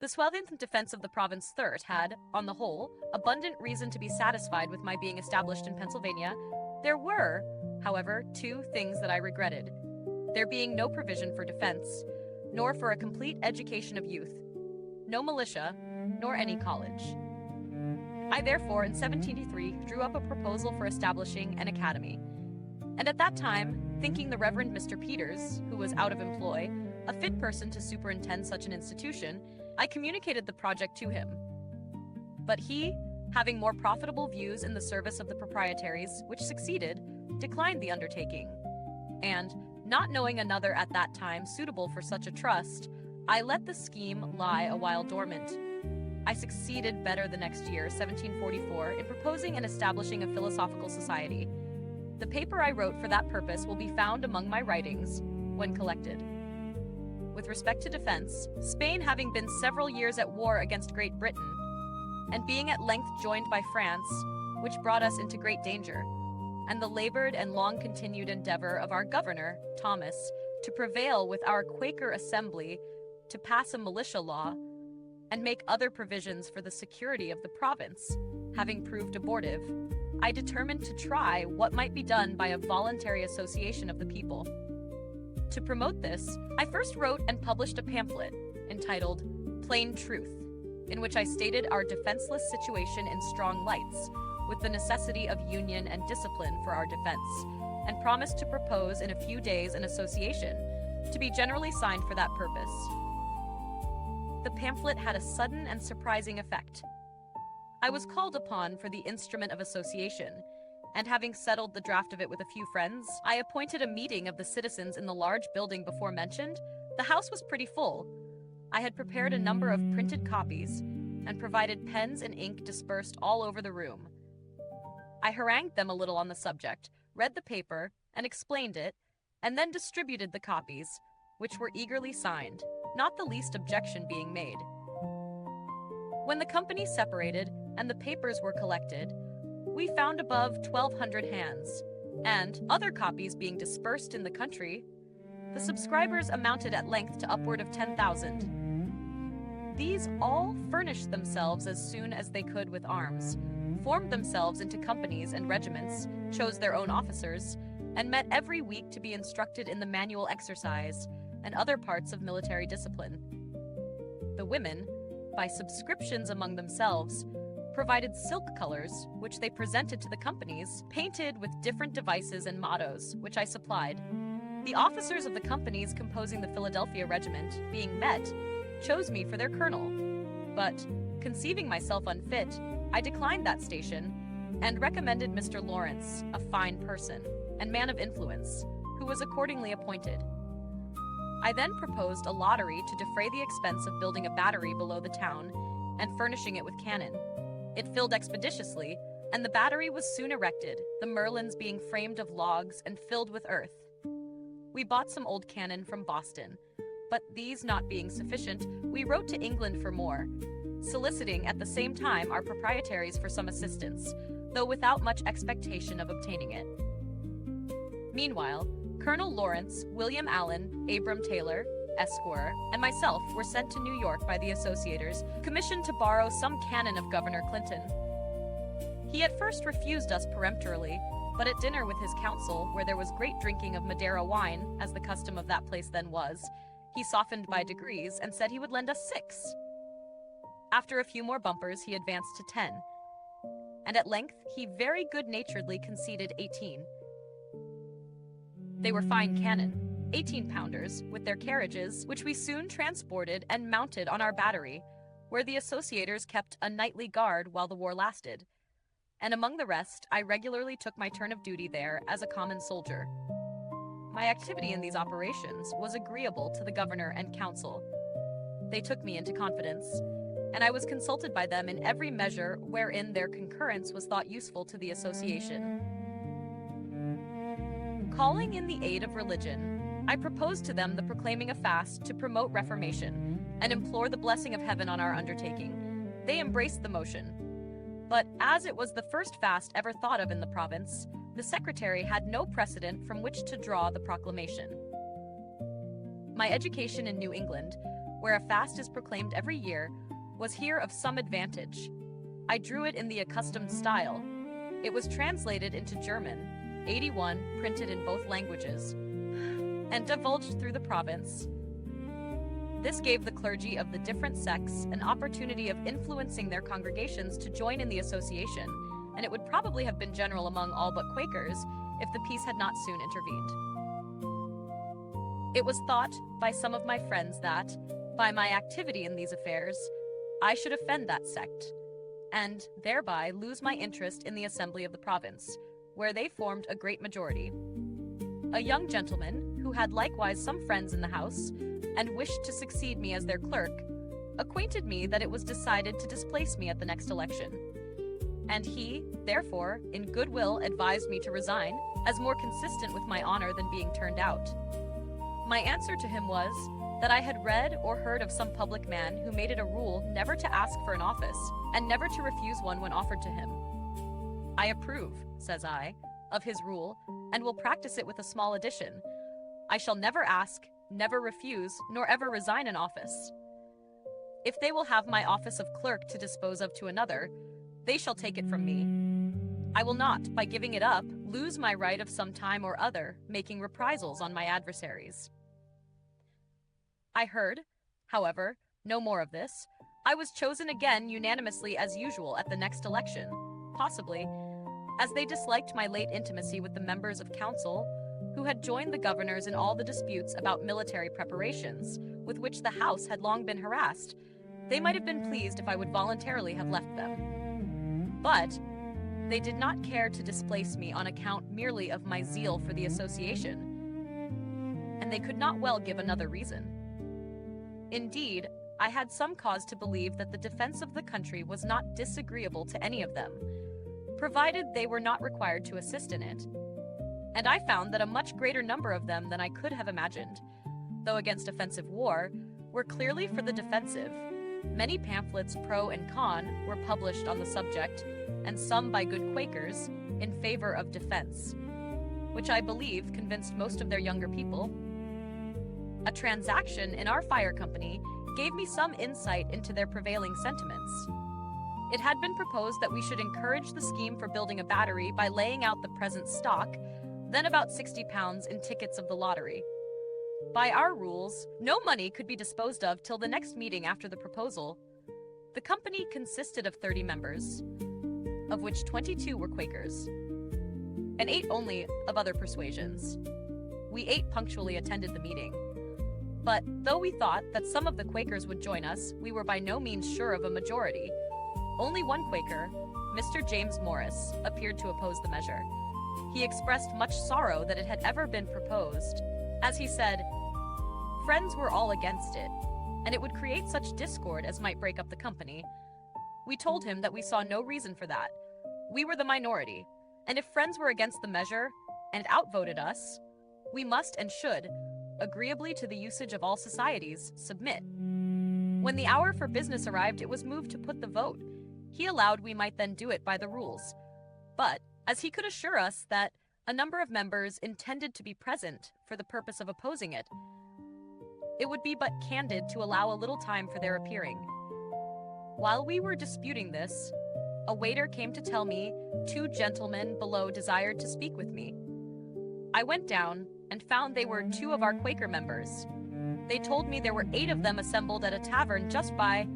The Swathinth defense of the province Thurt had, on the whole, abundant reason to be satisfied with my being established in Pennsylvania. There were, however, two things that I regretted: there being no provision for defense, nor for a complete education of youth, no militia, nor any college. I therefore, in 1783, drew up a proposal for establishing an academy, and at that time, thinking the Reverend Mr. Peters, who was out of employ, a fit person to superintend such an institution, I communicated the project to him. But he, having more profitable views in the service of the proprietaries, which succeeded, declined the undertaking. And, not knowing another at that time suitable for such a trust, I let the scheme lie a while dormant. I succeeded better the next year, 1744, in proposing and establishing a philosophical society. The paper I wrote for that purpose will be found among my writings, when collected. With respect to defense, Spain having been several years at war against Great Britain, and being at length joined by France, which brought us into great danger, and the labored and long-continued endeavor of our governor, Thomas, to prevail with our Quaker assembly to pass a militia law, and make other provisions for the security of the province, having proved abortive, I determined to try what might be done by a voluntary association of the people. To promote this, I first wrote and published a pamphlet entitled Plain Truth, in which I stated our defenseless situation in strong lights, with the necessity of union and discipline for our defense, and promised to propose in a few days an association, to be generally signed for that purpose. The pamphlet had a sudden and surprising effect. I was called upon for the instrument of association, and having settled the draft of it with a few friends, I appointed a meeting of the citizens in the large building before mentioned. The house was pretty full. I had prepared a number of printed copies, and provided pens and ink dispersed all over the room. I harangued them a little on the subject, read the paper, and explained it, and then distributed the copies, which were eagerly signed, not the least objection being made. When the company separated, and the papers were collected, we found above 1,200 hands, and, other copies being dispersed in the country, the subscribers amounted at length to upward of 10,000. These all furnished themselves as soon as they could with arms, formed themselves into companies and regiments, chose their own officers, and met every week to be instructed in the manual exercise and other parts of military discipline. The women, by subscriptions among themselves, provided silk colors, which they presented to the companies, painted with different devices and mottos, which I supplied. The officers of the companies composing the Philadelphia regiment, being met, chose me for their colonel. But, conceiving myself unfit, I declined that station, and recommended Mr. Lawrence, a fine person, and man of influence, who was accordingly appointed. I then proposed a lottery to defray the expense of building a battery below the town, and furnishing it with cannon. It filled expeditiously, and the battery was soon erected, the merlons being framed of logs and filled with earth. We bought some old cannon from Boston, but these not being sufficient, we wrote to England for more, soliciting at the same time our proprietaries for some assistance, though without much expectation of obtaining it. Meanwhile, Colonel Lawrence, William Allen, Abram Taylor, Esquire, and myself were sent to New York by the associators, commissioned to borrow some cannon of Governor Clinton. He at first refused us peremptorily, but at dinner with his council, where there was great drinking of Madeira wine, as the custom of that place then was, he softened by degrees and said he would lend us 6. After a few more bumpers, he advanced to 10, and at length he very good-naturedly conceded 18. They were fine cannon, 18-pounders, with their carriages, which we soon transported and mounted on our battery, where the associators kept a nightly guard while the war lasted. And among the rest, I regularly took my turn of duty there as a common soldier. My activity in these operations was agreeable to the governor and council. They took me into confidence, and I was consulted by them in every measure wherein their concurrence was thought useful to the association. Calling in the aid of religion, I proposed to them the proclaiming a fast to promote reformation and implore the blessing of heaven on our undertaking. They embraced the motion. But as it was the first fast ever thought of in the province, the secretary had no precedent from which to draw the proclamation. My education in New England, where a fast is proclaimed every year, was here of some advantage. I drew it in the accustomed style. It was translated into German, 81 printed in both languages, and divulged through the province. This gave the clergy of the different sects an opportunity of influencing their congregations to join in the association, and it would probably have been general among all but Quakers if the peace had not soon intervened. It was thought by some of my friends that, by my activity in these affairs, I should offend that sect, and thereby lose my interest in the assembly of the province, where they formed a great majority. A young gentleman, who had likewise some friends in the house, and wished to succeed me as their clerk, acquainted me that it was decided to displace me at the next election. And he, therefore, in good will advised me to resign, as more consistent with my honor than being turned out. My answer to him was that I had read or heard of some public man who made it a rule never to ask for an office, and never to refuse one when offered to him. I approve, says I, of his rule, and will practice it with a small addition. I shall never ask, never refuse, nor ever resign an office. If they will have my office of clerk to dispose of to another, they shall take it from me. I will not, by giving it up, lose my right of some time or other, making reprisals on my adversaries. I heard, however, no more of this. I was chosen again unanimously as usual at the next election, possibly, as they disliked my late intimacy with the members of council, who had joined the governors in all the disputes about military preparations, with which the House had long been harassed. They might have been pleased if I would voluntarily have left them. But they did not care to displace me on account merely of my zeal for the association, and they could not well give another reason. Indeed, I had some cause to believe that the defense of the country was not disagreeable to any of them, provided they were not required to assist in it. And I found that a much greater number of them than I could have imagined, though against offensive war, were clearly for the defensive. Many pamphlets pro and con were published on the subject, and some by good Quakers, in favor of defense, which I believe convinced most of their younger people. A transaction in our fire company gave me some insight into their prevailing sentiments. It had been proposed that we should encourage the scheme for building a battery by laying out the present stock, then about £60 in tickets of the lottery. By our rules, no money could be disposed of till the next meeting after the proposal. The company consisted of 30 members, of which 22 were Quakers, and 8 only of other persuasions. We 8 punctually attended the meeting. But though we thought that some of the Quakers would join us, we were by no means sure of a majority. Only one Quaker, Mr. James Morris, appeared to oppose the measure. He expressed much sorrow that it had ever been proposed, as he said, friends were all against it, and it would create such discord as might break up the company. We told him that we saw no reason for that. We were the minority, and if friends were against the measure and outvoted us, we must and should, agreeably to the usage of all societies, submit. When the hour for business arrived, it was moved to put the vote. He allowed we might then do it by the rules. But, as he could assure us that a number of members intended to be present for the purpose of opposing it, it would be but candid to allow a little time for their appearing. While we were disputing this, a waiter came to tell me 2 gentlemen below desired to speak with me. I went down and found they were 2 of our Quaker members. They told me there were 8 of them assembled at a tavern just by,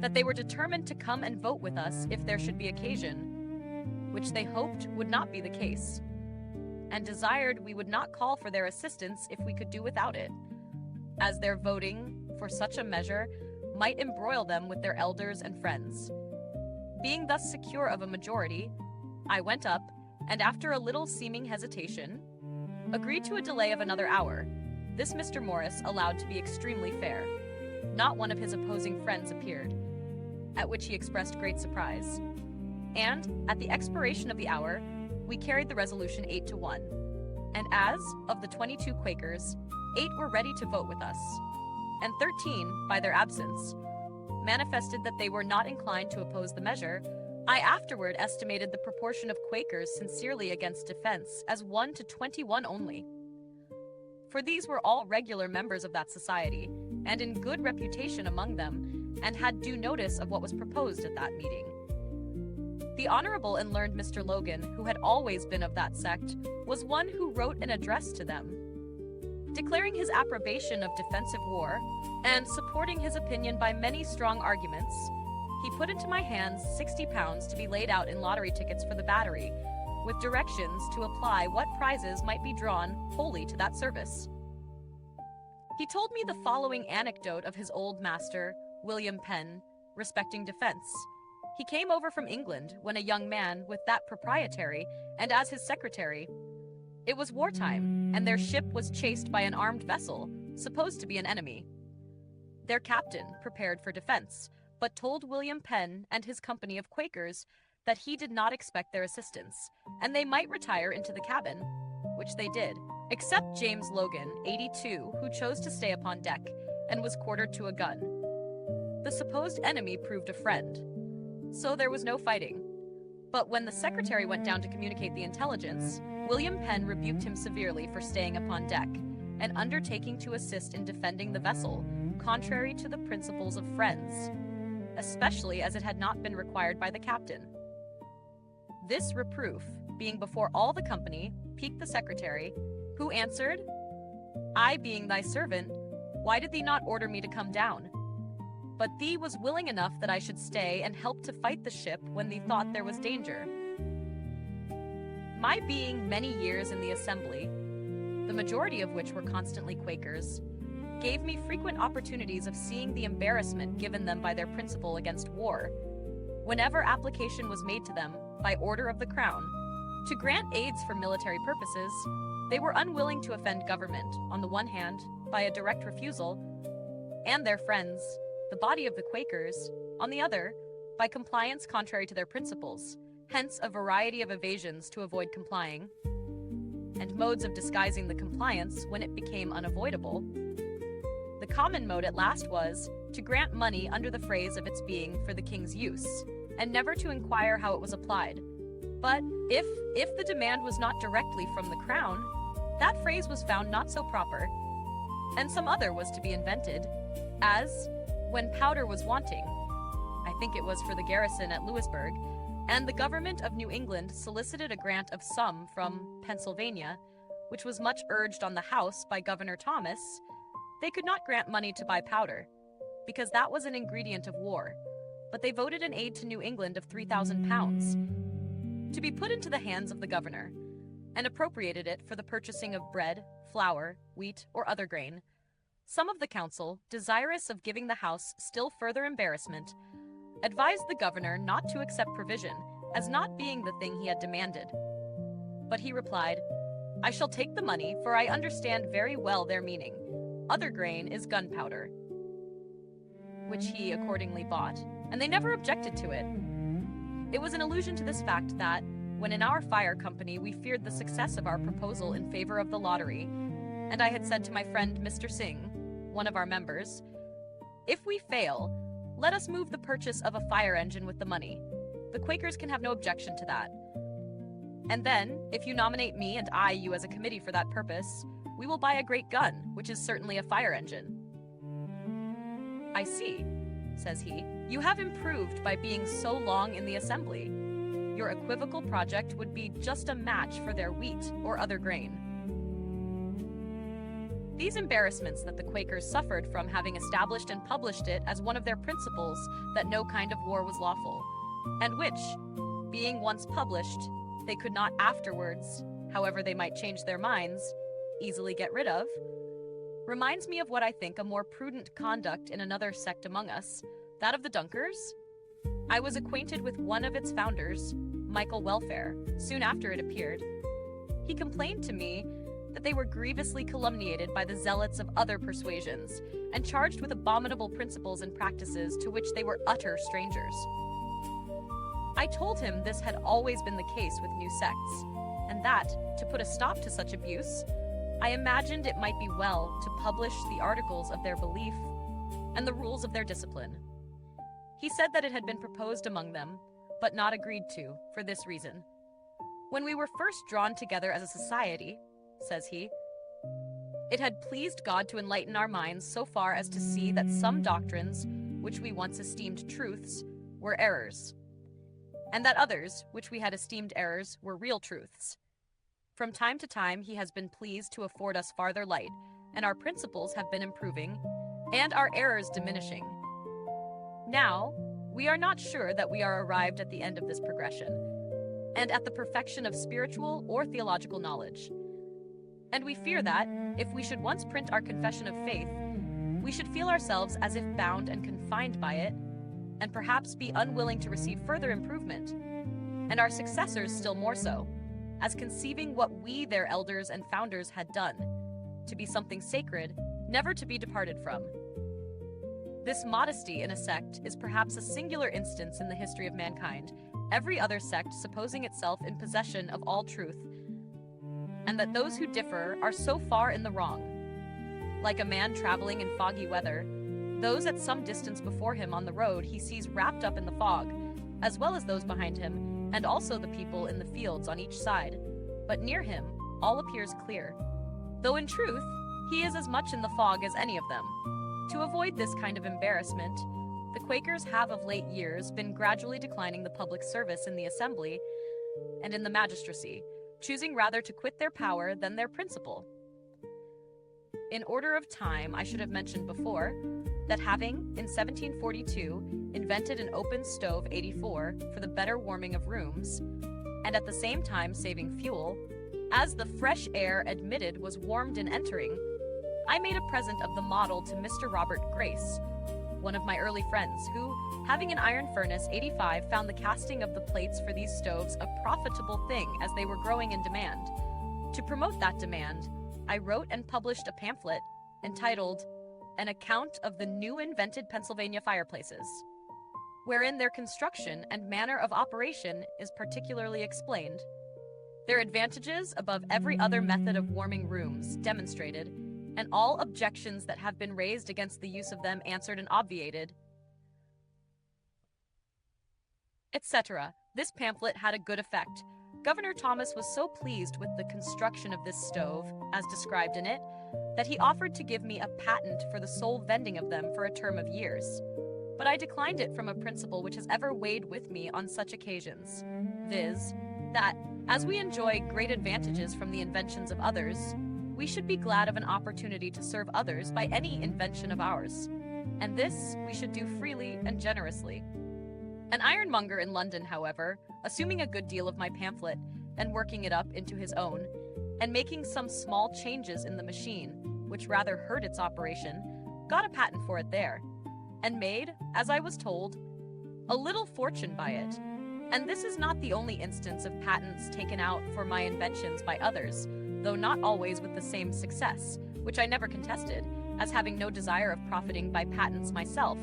that they were determined to come and vote with us if there should be occasion, which they hoped would not be the case, and desired we would not call for their assistance if we could do without it, as their voting for such a measure might embroil them with their elders and friends. Being thus secure of a majority, I went up, and after a little seeming hesitation, agreed to a delay of another hour. This Mr. Morris allowed to be extremely fair. Not one of his opposing friends appeared, at which he expressed great surprise. And, at the expiration of the hour, we carried the resolution 8-1. And as, of the 22 Quakers, 8 were ready to vote with us, and 13, by their absence, manifested that they were not inclined to oppose the measure, I afterward estimated the proportion of Quakers sincerely against defense as 1 to 21 only. For these were all regular members of that society, and in good reputation among them, and had due notice of what was proposed at that meeting. The honorable and learned Mr. Logan, who had always been of that sect, was one who wrote an address to them, declaring his approbation of defensive war, and supporting his opinion by many strong arguments. He put into my hands £60 to be laid out in lottery tickets for the battery, with directions to apply what prizes might be drawn wholly to that service. He told me the following anecdote of his old master, William Penn, respecting defense. He came over from England when a young man with that proprietary and as his secretary. It was wartime, and their ship was chased by an armed vessel, supposed to be an enemy. Their captain prepared for defense, but told William Penn and his company of Quakers that he did not expect their assistance, and they might retire into the cabin, which they did, except James Logan, 82, who chose to stay upon deck and was quartered to a gun. The supposed enemy proved a friend, so there was no fighting. But when the secretary went down to communicate the intelligence, William Penn rebuked him severely for staying upon deck and undertaking to assist in defending the vessel, contrary to the principles of friends, especially as it had not been required by the captain. This reproof, being before all the company, piqued the secretary, who answered, "I being thy servant, why did thee not order me to come down? But thee was willing enough that I should stay and help to fight the ship when thee thought there was danger." My being many years in the assembly, the majority of which were constantly Quakers, gave me frequent opportunities of seeing the embarrassment given them by their principle against war, whenever application was made to them, by order of the Crown, to grant aids for military purposes. They were unwilling to offend government, on the one hand, by a direct refusal, and their friends, the body of the Quakers, on the other, by compliance contrary to their principles, hence a variety of evasions to avoid complying, and modes of disguising the compliance when it became unavoidable. The common mode at last was to grant money under the phrase of its being for the king's use, and never to inquire how it was applied. But if the demand was not directly from the Crown, that phrase was found not so proper, and some other was to be invented, as when powder was wanting, I think it was for the garrison at Louisburg, and the government of New England solicited a grant of some from Pennsylvania, which was much urged on the House by Governor Thomas, they could not grant money to buy powder, because that was an ingredient of war, but they voted an aid to New England of £3,000 to be put into the hands of the governor, and appropriated it for the purchasing of bread, flour, wheat, or other grain. Some of the council, desirous of giving the House still further embarrassment, advised the governor not to accept provision, as not being the thing he had demanded. But he replied, "I shall take the money, for I understand very well their meaning. Other grain is gunpowder," which he accordingly bought, and they never objected to it. It was an allusion to this fact that, when in our fire company we feared the success of our proposal in favor of the lottery, and I had said to my friend Mr. Singh, one of our members, "If we fail, let us move the purchase of a fire engine with the money. The Quakers can have no objection to that. And then, if you nominate me and I you as a committee for that purpose, we will buy a great gun, which is certainly a fire engine." "I see," says he, "you have improved by being so long in the assembly. Your equivocal project would be just a match for their wheat or other grain." These embarrassments that the Quakers suffered from having established and published it as one of their principles that no kind of war was lawful, and which, being once published, they could not afterwards, however they might change their minds, easily get rid of, reminds me of what I think a more prudent conduct in another sect among us, that of the Dunkers. I was acquainted with one of its founders, Michael Welfare, soon after it appeared. He complained to me that they were grievously calumniated by the zealots of other persuasions, and charged with abominable principles and practices to which they were utter strangers. I told him this had always been the case with new sects, and that, to put a stop to such abuse, I imagined it might be well to publish the articles of their belief and the rules of their discipline. He said that it had been proposed among them, but not agreed to, for this reason. "When we were first drawn together as a society," says he, It had pleased God to enlighten our minds so far as to see that some doctrines, which we once esteemed truths, were errors, and that others, which we had esteemed errors, were real truths. From time to time he has been pleased to afford us farther light, and our principles have been improving, and our errors diminishing. Now, we are not sure that we are arrived at the end of this progression, and at the perfection of spiritual or theological knowledge. And we fear that, if we should once print our confession of faith, we should feel ourselves as if bound and confined by it, and perhaps be unwilling to receive further improvement, and our successors still more so, as conceiving what we, their elders and founders, had done, to be something sacred, never to be departed from. This modesty in a sect is perhaps a singular instance in the history of mankind, every other sect supposing itself in possession of all truth, and that those who differ are so far in the wrong. Like a man traveling in foggy weather, those at some distance before him on the road he sees wrapped up in the fog, as well as those behind him, and also the people in the fields on each side. But near him, all appears clear, though in truth, he is as much in the fog as any of them. To avoid this kind of embarrassment, the Quakers have of late years been gradually declining the public service in the assembly and in the magistracy, choosing rather to quit their power than their principle. In order of time, I should have mentioned before that having, in 1742, invented an open stove 84 for the better warming of rooms, and at the same time saving fuel, as the fresh air admitted was warmed in entering, I made a present of the model to Mr. Robert Grace, one of my early friends, who, having an iron furnace 85, found the casting of the plates for these stoves a profitable thing as they were growing in demand. To promote that demand, I wrote and published a pamphlet entitled An Account of the New Invented Pennsylvania Fireplaces, wherein their construction and manner of operation is particularly explained, their advantages above every other method of warming rooms demonstrated, and all objections that have been raised against the use of them answered and obviated, etc. This pamphlet had a good effect. Governor Thomas was so pleased with the construction of this stove, as described in it, that he offered to give me a patent for the sole vending of them for a term of years. But I declined it from a principle which has ever weighed with me on such occasions, viz., that, as we enjoy great advantages from the inventions of others, we should be glad of an opportunity to serve others by any invention of ours, and this we should do freely and generously. An ironmonger in London, however, assuming a good deal of my pamphlet and working it up into his own, and making some small changes in the machine, which rather hurt its operation, got a patent for it there, and made, as I was told, a little fortune by it. And this is not the only instance of patents taken out for my inventions by others, though not always with the same success, which I never contested, as having no desire of profiting by patents myself,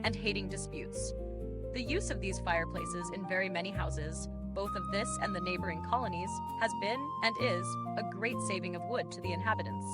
and hating disputes. The use of these fireplaces in very many houses, both of this and the neighboring colonies, has been, and is, a great saving of wood to the inhabitants.